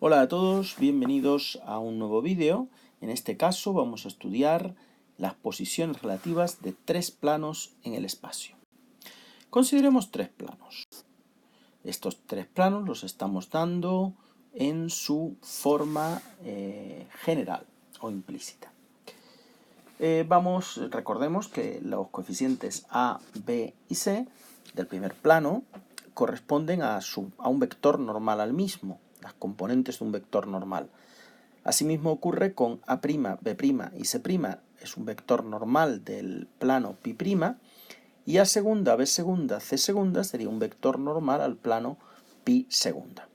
Hola a todos, bienvenidos a un nuevo vídeo. En este caso vamos a estudiar las posiciones relativas de tres planos en el espacio. Consideremos tres planos. Estos tres planos los estamos dando en su forma general o implícita. Recordemos que los coeficientes A, B y C del primer plano corresponden a un vector normal al mismo, las componentes de un vector normal. Asimismo ocurre con A', B' y C', es un vector normal del plano π', y A segunda, B segunda, C segunda sería un vector normal al plano π segunda.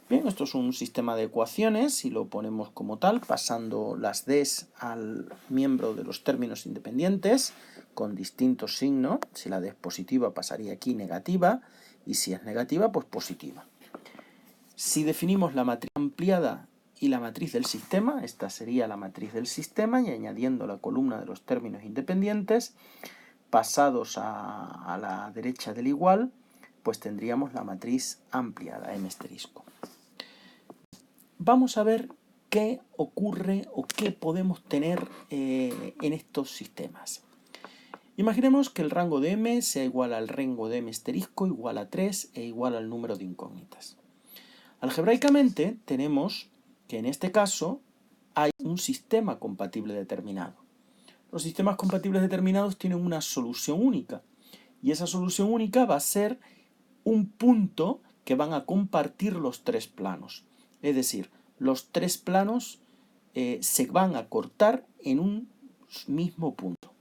Bien, esto es un sistema de ecuaciones y lo ponemos como tal, pasando las D's al miembro de los términos independientes con distintos signos. Si la D es positiva pasaría aquí negativa y si es negativa pues positiva. Si definimos la matriz ampliada y la matriz del sistema, esta sería la matriz del sistema, y añadiendo la columna de los términos independientes, pasados a la derecha del igual, pues tendríamos la matriz ampliada, M asterisco. Vamos a ver qué ocurre o qué podemos tener en estos sistemas. Imaginemos que el rango de M sea igual al rango de M asterisco igual a 3 e igual al número de incógnitas. Algebraicamente tenemos que en este caso hay un sistema compatible determinado. Los sistemas compatibles determinados tienen una solución única, y esa solución única va a ser un punto que van a compartir los tres planos. Es decir, los tres planos se van a cortar en un mismo punto.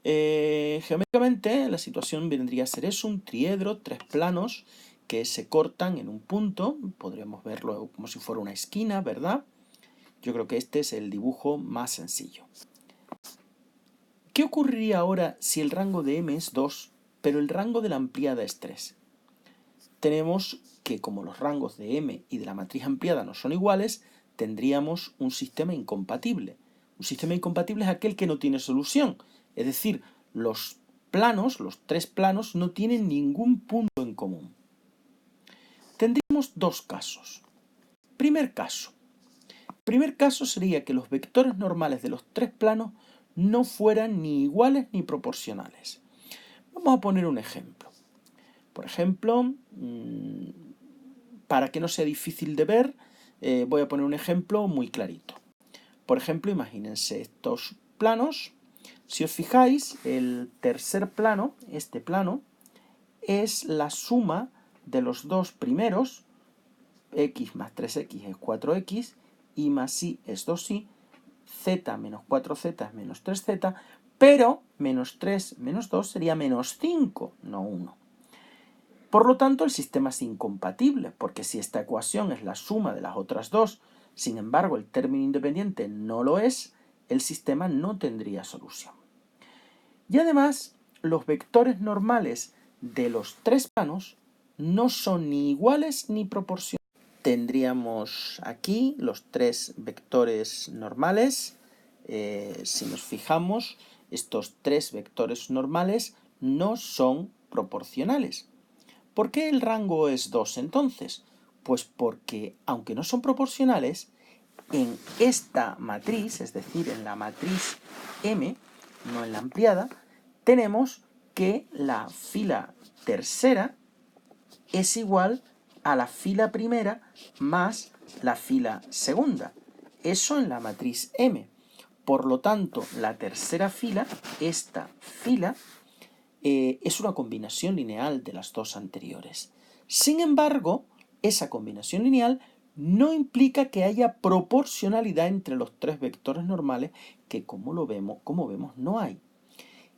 Geométricamente la situación vendría a ser eso, un triedro, tres planos que se cortan en un punto. Podríamos verlo como si fuera una esquina, ¿verdad? Yo creo que este es el dibujo más sencillo. ¿Qué ocurriría ahora si el rango de M es 2, pero el rango de la ampliada es 3? Tenemos que, como los rangos de M y de la matriz ampliada no son iguales, tendríamos un sistema incompatible. Un sistema incompatible es aquel que no tiene solución, es decir, los tres planos, no tienen ningún punto en común. Tendríamos dos casos. Primer caso sería que los vectores normales de los tres planos no fueran ni iguales ni proporcionales. Vamos a poner un ejemplo. Por ejemplo, para que no sea difícil de ver, voy a poner un ejemplo muy clarito. Por ejemplo, imagínense estos planos. Si os fijáis, el tercer plano, este plano, es la suma de los dos primeros. X más 3x es 4x, y más y es 2y, z menos 4z es menos 3z, pero menos 3 menos 2 sería menos 5, no 1. Por lo tanto, el sistema es incompatible, porque si esta ecuación es la suma de las otras dos, sin embargo el término independiente no lo es, el sistema no tendría solución. Y además, los vectores normales de los tres planos no son ni iguales ni proporcionales. Tendríamos aquí los tres vectores normales. Si nos fijamos, estos tres vectores normales no son proporcionales. ¿Por qué el rango es 2 entonces? Pues porque, aunque no son proporcionales, en esta matriz, es decir, en la matriz M, no en la ampliada, tenemos que la fila tercera es igual a la fila primera más la fila segunda. Eso en la matriz M. Por lo tanto, la tercera fila, esta fila, es una combinación lineal de las dos anteriores. Sin embargo, esa combinación lineal no implica que haya proporcionalidad entre los tres vectores normales, que como vemos no hay.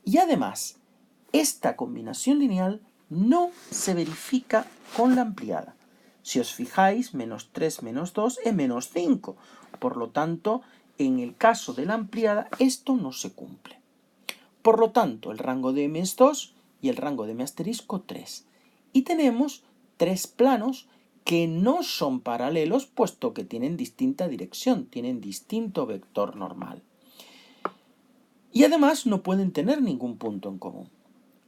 Y además, esta combinación lineal no se verifica con la ampliada. Si os fijáis, menos 3 menos 2 es menos 5. Por lo tanto, en el caso de la ampliada, esto no se cumple. Por lo tanto, el rango de M es 2 y el rango de M asterisco 3. Y tenemos tres planos que no son paralelos, puesto que tienen distinta dirección, tienen distinto vector normal. Y además no pueden tener ningún punto en común.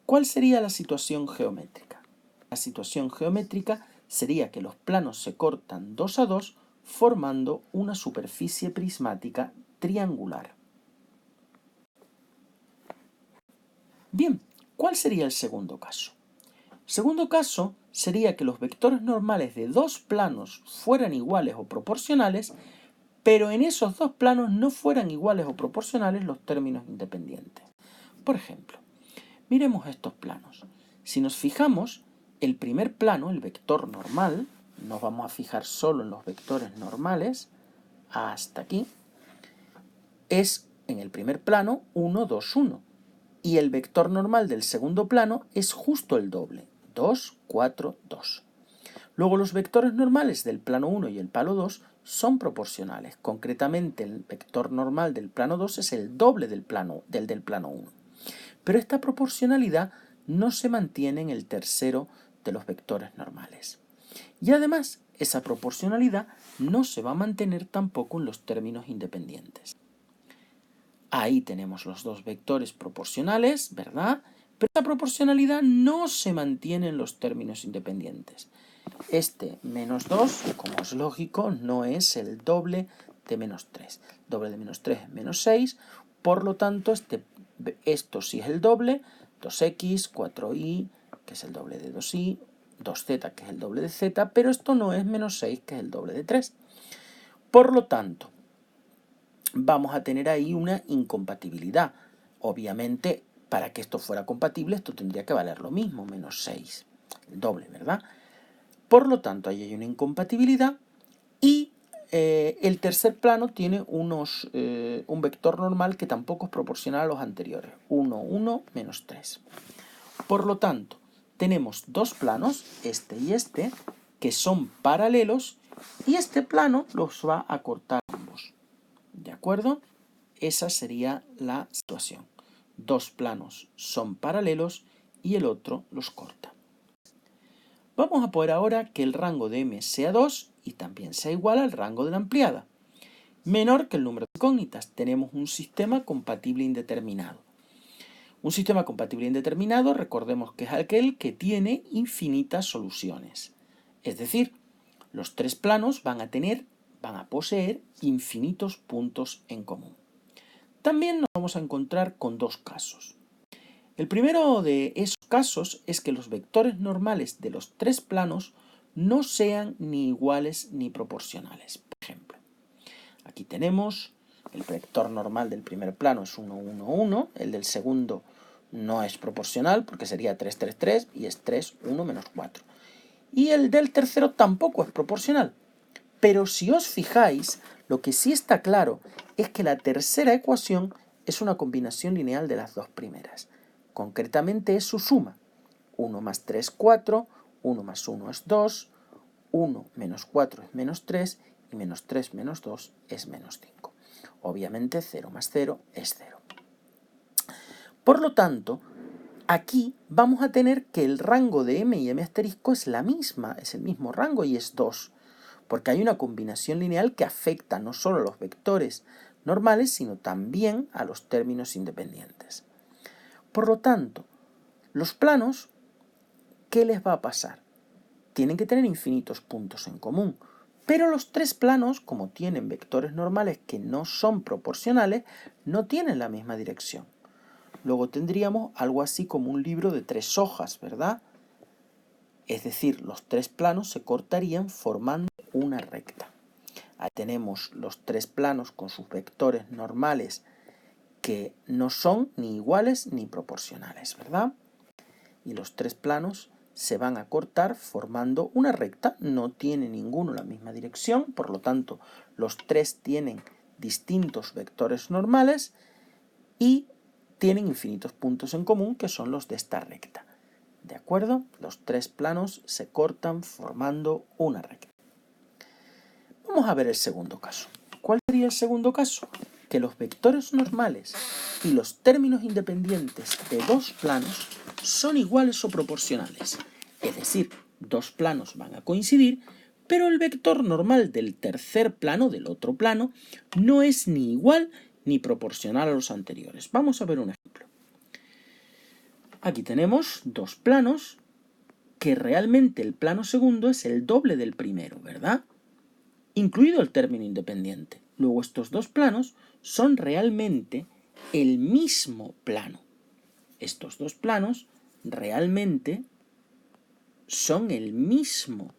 ¿Cuál sería la situación geométrica? La situación geométrica sería que los planos se cortan 2 a 2 formando una superficie prismática triangular. Bien, ¿cuál sería el segundo caso? El segundo caso sería que los vectores normales de dos planos fueran iguales o proporcionales, pero en esos dos planos no fueran iguales o proporcionales los términos independientes. Por ejemplo, miremos estos planos. Si nos fijamos, el primer plano, el vector normal, nos vamos a fijar solo en los vectores normales, hasta aquí, es en el primer plano 1, 2, 1. Y el vector normal del segundo plano es justo el doble, 2, 4, 2. Luego los vectores normales del plano 1 y el plano 2 son proporcionales. Concretamente el vector normal del plano 2 es el doble del plano 1. Pero esta proporcionalidad no se mantiene en el tercero de los vectores normales. Y además, esa proporcionalidad no se va a mantener tampoco en los términos independientes. Ahí tenemos los dos vectores proporcionales, ¿verdad? Pero esa proporcionalidad no se mantiene en los términos independientes. Este menos 2, como es lógico, no es el doble de menos 3. El doble de menos 3 es menos 6, por lo tanto, esto sí es el doble, 2x, 4y, que es el doble de 2y, 2z, que es el doble de z, pero esto no es menos 6, que es el doble de 3. Por lo tanto, vamos a tener ahí una incompatibilidad. Obviamente, para que esto fuera compatible, esto tendría que valer lo mismo, menos 6, el doble, ¿verdad? Por lo tanto, ahí hay una incompatibilidad y el tercer plano tiene un vector normal que tampoco es proporcional a los anteriores, 1, 1, menos 3. Por lo tanto, tenemos dos planos, este y este, que son paralelos y este plano los va a cortar ambos. ¿De acuerdo? Esa sería la situación. Dos planos son paralelos y el otro los corta. Vamos a poner ahora que el rango de m sea 2 y también sea igual al rango de la ampliada. Menor que el número de incógnitas. Tenemos un sistema compatible indeterminado. Un sistema compatible indeterminado, recordemos que es aquel que tiene infinitas soluciones. Es decir, los tres planos van a poseer infinitos puntos en común. También nos vamos a encontrar con dos casos. El primero de esos casos es que los vectores normales de los tres planos no sean ni iguales ni proporcionales. Por ejemplo, aquí tenemos el vector normal del primer plano es 1, 1, 1, el del segundo no es proporcional porque sería 3, 3, 3 y es 3, 1, menos 4. Y el del tercero tampoco es proporcional. Pero si os fijáis, lo que sí está claro es que la tercera ecuación es una combinación lineal de las dos primeras. Concretamente es su suma. 1 más 3, 4, 1 más 1 es 2, 1 menos 4 es menos 3 y menos 3 menos 2 es menos 5. Obviamente 0 más 0 es 0. Por lo tanto, aquí vamos a tener que el rango de m y m asterisco es el mismo rango y es 2. Porque hay una combinación lineal que afecta no solo a los vectores normales, sino también a los términos independientes. Por lo tanto, los planos, ¿qué les va a pasar? Tienen que tener infinitos puntos en común, pero los tres planos, como tienen vectores normales que no son proporcionales, no tienen la misma dirección. Luego tendríamos algo así como un libro de 3 hojas, ¿verdad? Es decir, los tres planos se cortarían formando una recta. Ahí tenemos los tres planos con sus vectores normales que no son ni iguales ni proporcionales, ¿verdad? Y los tres planos se van a cortar formando una recta. No tiene ninguno la misma dirección, por lo tanto, los tres tienen distintos vectores normales y tienen infinitos puntos en común, que son los de esta recta. ¿De acuerdo? Los tres planos se cortan formando una recta. Vamos a ver el segundo caso. ¿Cuál sería el segundo caso? Que los vectores normales y los términos independientes de dos planos son iguales o proporcionales. Es decir, dos planos van a coincidir, pero el vector normal del tercer plano, del otro plano, no es ni igual ni proporcional a los anteriores. Vamos a ver un ejemplo. Aquí tenemos dos planos que realmente el plano segundo es el doble del primero, ¿verdad? Incluido el término independiente. Luego estos dos planos son realmente el mismo plano. Estos dos planos realmente son el mismo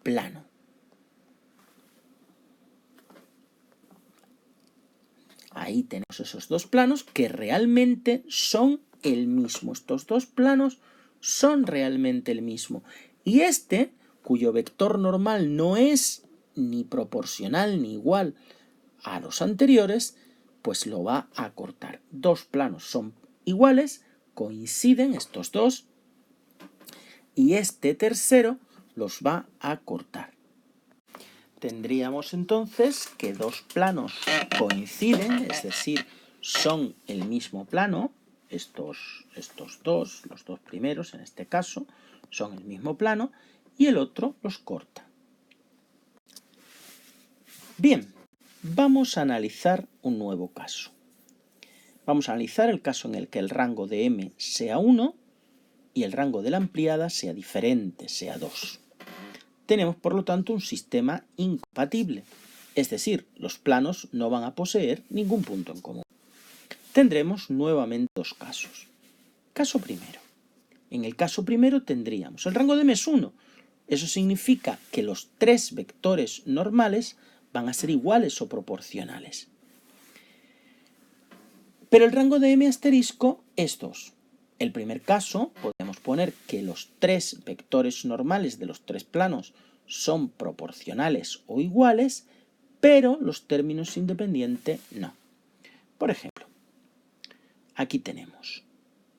plano. Ahí tenemos esos dos planos que realmente son el mismo. Estos dos planos son realmente el mismo. Y este, cuyo vector normal no es ni proporcional ni igual a los anteriores, pues lo va a cortar. Dos planos son iguales, coinciden estos dos, y este tercero los va a cortar. Tendríamos entonces que dos planos coinciden, es decir, son el mismo plano. Estos dos, los dos primeros en este caso, son el mismo plano, y el otro los corta. Bien, vamos a analizar un nuevo caso. Vamos a analizar el caso en el que el rango de M sea 1 y el rango de la ampliada sea diferente, sea 2. Tenemos, por lo tanto, un sistema incompatible, es decir, los planos no van a poseer ningún punto en común. Tendremos nuevamente dos casos. Caso primero. En el caso primero tendríamos el rango de M es 1. Eso significa que los tres vectores normales van a ser iguales o proporcionales. Pero el rango de M asterisco es 2. El primer caso, podemos poner que los tres vectores normales de los tres planos son proporcionales o iguales, pero los términos independientes no. Por ejemplo, aquí tenemos,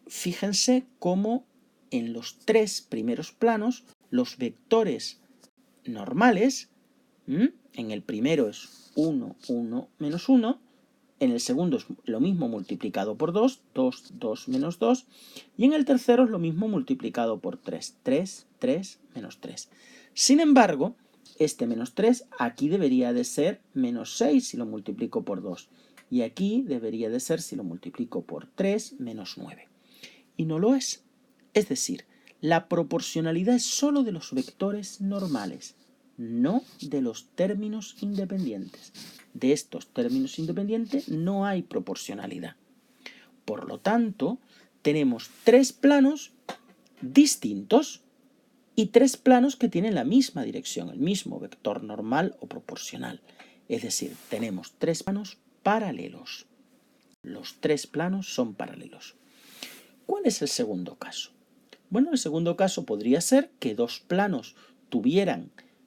fíjense cómo en los tres primeros planos los vectores normales, en el primero es 1, 1, menos 1, en el segundo es lo mismo multiplicado por 2, 2, 2, menos 2, y en el tercero es lo mismo multiplicado por 3, 3, 3, menos 3. Sin embargo, este menos 3 aquí debería de ser menos 6 si lo multiplico por 2, y aquí debería de ser, si lo multiplico por 3, menos 9. Y no lo es. Es decir, la proporcionalidad es solo de los vectores normales, no de los términos independientes. De estos términos independientes no hay proporcionalidad. Por lo tanto, tenemos tres planos distintos y tres planos que tienen la misma dirección, el mismo vector normal o proporcional. Es decir, tenemos tres planos paralelos. Los tres planos son paralelos. ¿Cuál es el segundo caso? Bueno, el segundo caso podría ser que dos planos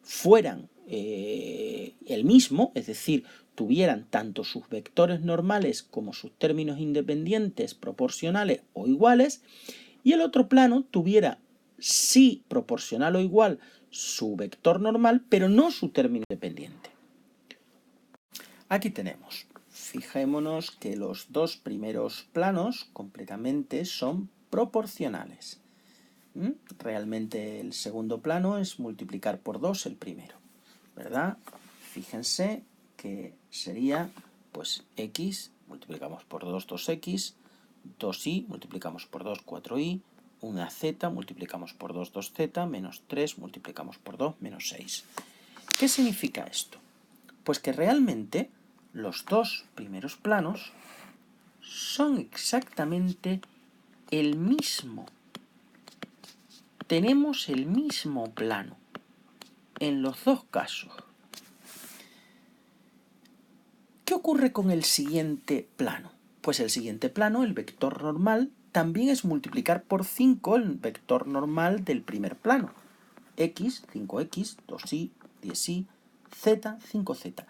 fueran el mismo, es decir, tuvieran tanto sus vectores normales como sus términos independientes proporcionales o iguales, y el otro plano tuviera, sí proporcional o igual, su vector normal, pero no su término independiente. Aquí tenemos, fijémonos que los dos primeros planos completamente son proporcionales. Realmente el segundo plano es multiplicar por 2 el primero, ¿verdad? Fíjense que sería, pues, x, multiplicamos por 2, 2x, 2y, multiplicamos por 2, 4y, una z, multiplicamos por 2, 2z, menos 3, multiplicamos por 2, menos 6. ¿Qué significa esto? Pues que realmente los dos primeros planos son exactamente el mismo. Tenemos el mismo plano en los dos casos. ¿Qué ocurre con el siguiente plano? Pues el siguiente plano, el vector normal, también es multiplicar por 5 el vector normal del primer plano. X, 5x, 2y, 10y, z, 5z.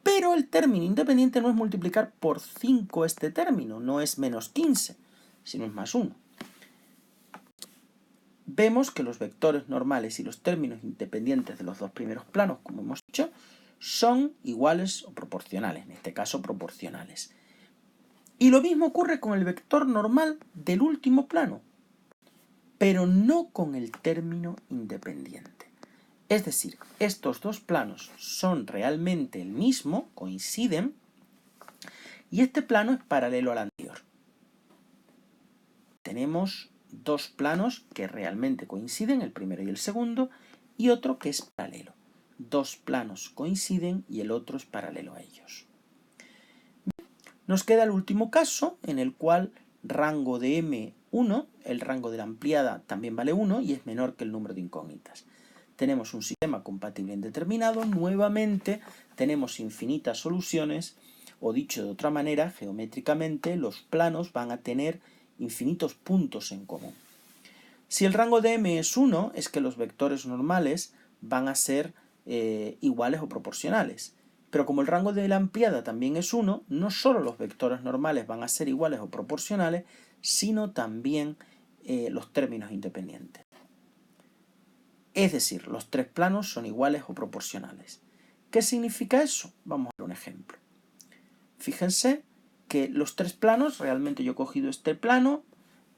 Pero el término independiente no es multiplicar por 5 este término, no es menos 15, sino es más 1. Vemos que los vectores normales y los términos independientes de los dos primeros planos, como hemos dicho, son iguales o proporcionales, en este caso proporcionales. Y lo mismo ocurre con el vector normal del último plano, pero no con el término independiente. Es decir, estos dos planos son realmente el mismo, coinciden, y este plano es paralelo al anterior. Tenemos dos planos que realmente coinciden, el primero y el segundo, y otro que es paralelo. Dos planos coinciden y el otro es paralelo a ellos. Nos queda el último caso, en el cual rango de M1, el rango de la ampliada también vale 1 y es menor que el número de incógnitas. Tenemos un sistema compatible indeterminado, nuevamente tenemos infinitas soluciones, o dicho de otra manera, geométricamente los planos van a tener infinitos puntos en común. Si el rango de M es 1, es que los vectores normales van a ser iguales o proporcionales. Pero como el rango de la ampliada también es 1, no solo los vectores normales van a ser iguales o proporcionales, sino también los términos independientes. Es decir, los tres planos son iguales o proporcionales. ¿Qué significa eso? Vamos a ver un ejemplo. Fíjense que los tres planos, realmente yo he cogido este plano,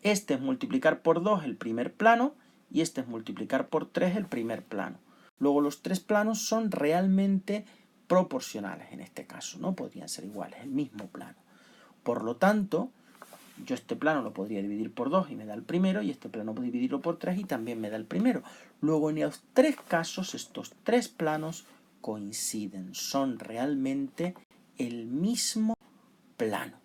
este es multiplicar por 2 el primer plano y este es multiplicar por 3 el primer plano. Luego los tres planos son realmente proporcionales en este caso, no podrían ser iguales, el mismo plano. Por lo tanto, yo este plano lo podría dividir por 2 y me da el primero, y este plano puedo dividirlo por 3 y también me da el primero. Luego en los tres casos, estos tres planos coinciden, son realmente el mismo plano.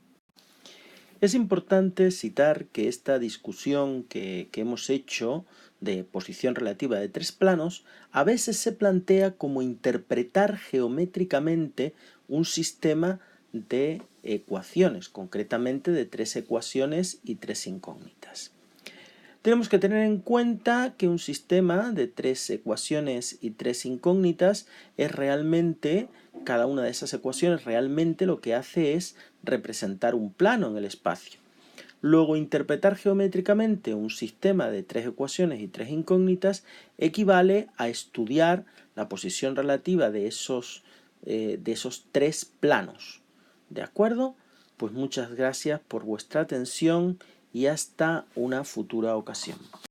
Es importante citar que esta discusión que hemos hecho de posición relativa de tres planos a veces se plantea como interpretar geométricamente un sistema de ecuaciones, concretamente de tres ecuaciones y tres incógnitas. Tenemos que tener en cuenta que un sistema de tres ecuaciones y tres incógnitas es realmente, cada una de esas ecuaciones realmente lo que hace es representar un plano en el espacio. Luego, interpretar geométricamente un sistema de tres ecuaciones y tres incógnitas equivale a estudiar la posición relativa de esos tres planos. ¿De acuerdo? Pues muchas gracias por vuestra atención y hasta una futura ocasión.